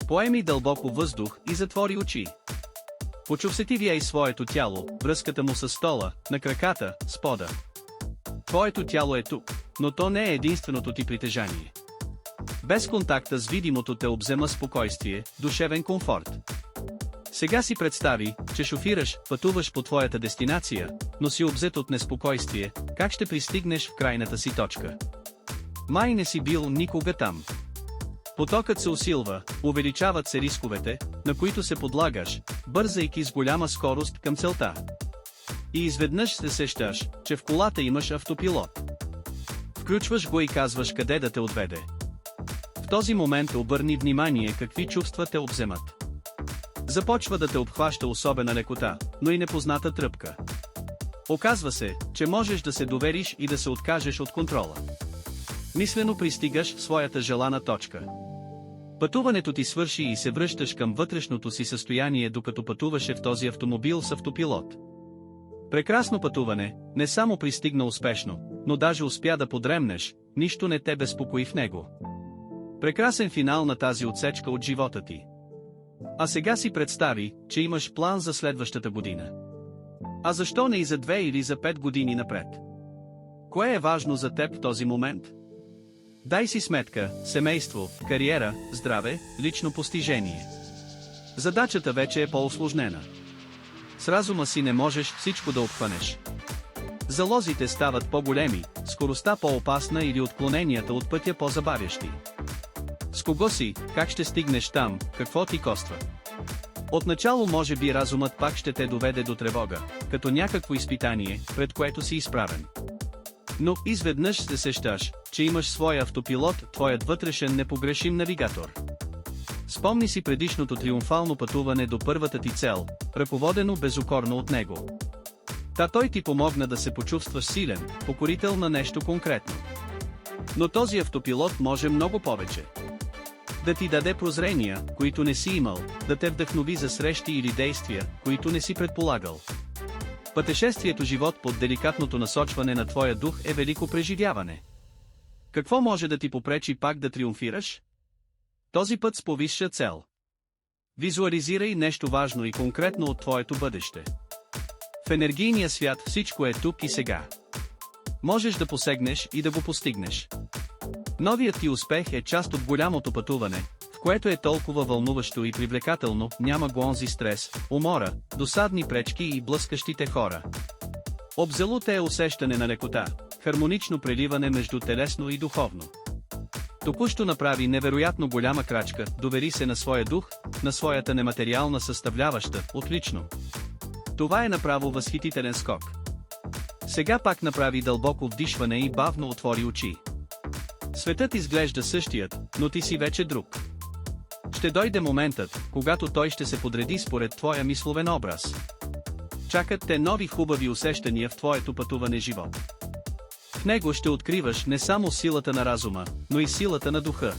Поеми дълбоко въздух и затвори очи. Почувствай своето тяло, връзката му с стола, на краката, с пода. Твоето тяло е тук, но то не е единственото ти притежание. Без контакта с видимото те обзема спокойствие, душевен комфорт. Сега си представи, че шофираш, пътуваш по твоята дестинация, но си обзет от неспокойствие, как ще пристигнеш в крайната си точка. Май не си бил никога там. Потокът се усилва, увеличават се рисковете, на които се подлагаш, бързайки с голяма скорост към целта. И изведнъж се сещаш, че в колата имаш автопилот. Включваш го и казваш къде да те отведе. В този момент обърни внимание какви чувства те обземат. Започва да те обхваща особена лекота, но и непозната тръпка. Оказва се, че можеш да се довериш и да се откажеш от контрола. Мислено пристигаш в своята желана точка. Пътуването ти свърши и се връщаш към вътрешното си състояние, докато пътуваше в този автомобил с автопилот. Прекрасно пътуване, не само пристигна успешно, но даже успя да подремнеш, нищо не те безпокои в него. Прекрасен финал на тази отсечка от живота ти. А сега си представи, че имаш план за следващата година. А защо не и за 2 или за 5 години напред? Кое е важно за теб в този момент? Дай си сметка, семейство, кариера, здраве, лично постижение. Задачата вече е по-усложнена. С разума си не можеш всичко да обхванеш. Залозите стават по-големи, скоростта по-опасна или отклоненията от пътя по-забавящи. С кого си, как ще стигнеш там, какво ти коства? Отначало може би разумът пак ще те доведе до тревога, като някакво изпитание, пред което си изправен. Но изведнъж се сещаш, че имаш своя автопилот, твоят вътрешен непогрешим навигатор. Спомни си предишното триумфално пътуване до първата ти цел, ръководено безукорно от него. Та той ти помогна да се почувстваш силен, покорител на нещо конкретно. Но този автопилот може много повече. Да ти даде прозрения, които не си имал, да те вдъхнови за срещи или действия, които не си предполагал. Пътешествието живот под деликатното насочване на твоя дух е велико преживяване. Какво може да ти попречи пак да триумфираш? Този път с повисша цел. Визуализирай нещо важно и конкретно от твоето бъдеще. В енергийния свят всичко е тук и сега. Можеш да посегнеш и да го постигнеш. Новият ти успех е част от голямото пътуване, в което е толкова вълнуващо и привлекателно, няма гонзи стрес, умора, досадни пречки и блъскащите хора. Обзело те е усещане на лекота, хармонично преливане между телесно и духовно. Току-що направи невероятно голяма крачка, довери се на своя дух, на своята нематериална съставляваща, отлично. Това е направо възхитителен скок. Сега пак направи дълбоко вдишване и бавно отвори очи. Светът изглежда същият, но ти си вече друг. Ще дойде моментът, когато той ще се подреди според твоя мисловен образ. Чакат те нови хубави усещания в твоето пътуване живот. В него ще откриваш не само силата на разума, но и силата на духа.